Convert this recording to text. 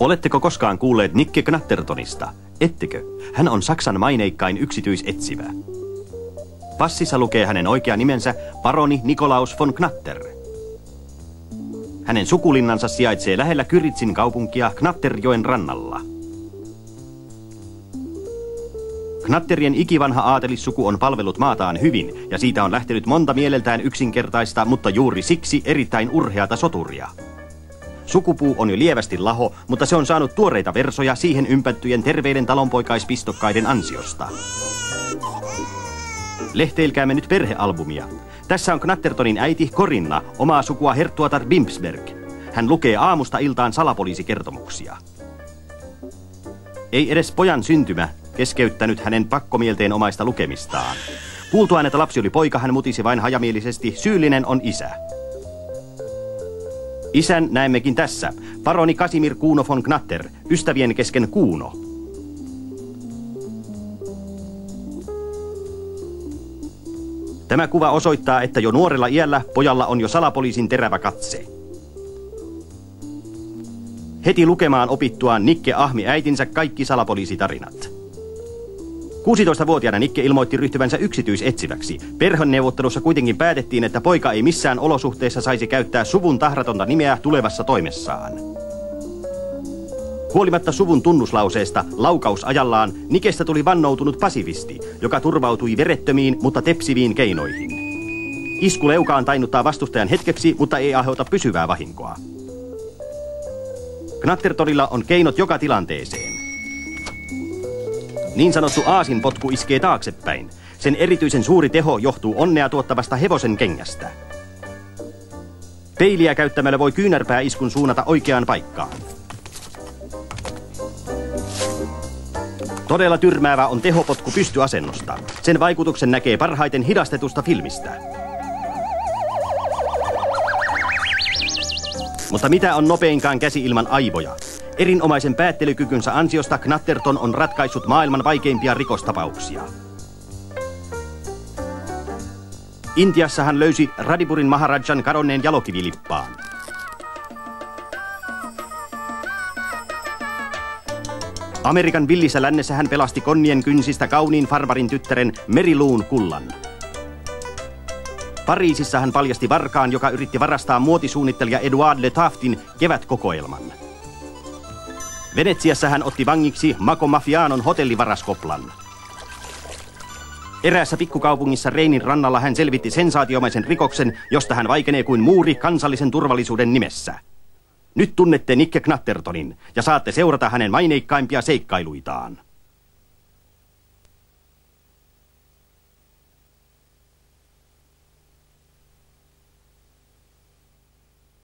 Oletteko koskaan kuulleet Nicke Knattertonista? Ettekö? Hän on Saksan maineikkain yksityisetsivä. Passissa lukee hänen oikea nimensä Paroni Nikolaus von Knatter. Hänen sukulinnansa sijaitsee lähellä Kyritsin kaupunkia Knatterjoen rannalla. Knatterien ikivanha aatelissuku on palvellut maataan hyvin ja siitä on lähtenyt monta mieleltään yksinkertaista, mutta juuri siksi erittäin urheata soturia. Sukupuu on jo lievästi laho, mutta se on saanut tuoreita versoja siihen ympättyjen terveiden talonpoikaispistokkaiden ansiosta. Lehteilkäämme nyt perhealbumia. Tässä on Knattertonin äiti Corinna, omaa sukua herttuatar Bimsberg. Hän lukee aamusta iltaan salapoliisikertomuksia. Ei edes pojan syntymä keskeyttänyt hänen pakkomielteen omaista lukemistaan. Kuultuaan, että lapsi oli poika, hän mutisi vain hajamielisesti, syyllinen on isä. Isän näemmekin tässä, paroni Casimir Kuno von Knatter, ystävien kesken Kuuno. Tämä kuva osoittaa, että jo nuorella iällä pojalla on jo salapoliisin terävä katse. Heti lukemaan opittuaan Nicke ahmi äitinsä kaikki salapoliisitarinat. 16-vuotiaana Nicke ilmoitti ryhtyvänsä yksityisetsiväksi. Perheneuvottelussa kuitenkin päätettiin, että poika ei missään olosuhteissa saisi käyttää suvun tahratonta nimeä tulevassa toimessaan. Huolimatta suvun tunnuslauseesta laukausajallaan Nickestä tuli vannoutunut pasifisti, joka turvautui verettömiin, mutta tepsiviin keinoihin. Isku leukaan tainnuttaa vastustajan hetkeksi, mutta ei aiheuta pysyvää vahinkoa. Knattertonilla on keinot joka tilanteeseen. Niin sanottu aasinpotku iskee taaksepäin. Sen erityisen suuri teho johtuu onnea tuottavasta hevosen kengästä. Peiliä käyttämällä voi kyynärpääiskun suunnata oikeaan paikkaan. Todella tyrmäävä on tehopotku pystyasennosta. Sen vaikutuksen näkee parhaiten hidastetusta filmistä. Mutta mitä on nopeinkaan käsi ilman aivoja? Erinomaisen päättelykykynsä ansiosta Knatterton on ratkaissut maailman vaikeimpia rikostapauksia. Intiassa hän löysi Radipurin maharajan kadonneen jalokivilippaan. Amerikan villissä lännessä hän pelasti konnien kynsistä kauniin farmarin tyttären Mary Loun kullan. Pariisissa hän paljasti varkaan, joka yritti varastaa muotisuunnittelija Edouard Le Taftin kevätkokoelman. Venetsiassa hän otti vangiksi Mako Mafianon hotellivaraskoplan. Eräässä pikkukaupungissa Reinin rannalla hän selvitti sensaatiomaisen rikoksen, josta hän vaikenee kuin muuri kansallisen turvallisuuden nimessä. Nyt tunnette Nicke Knattertonin ja saatte seurata hänen maineikkaimpia seikkailuitaan.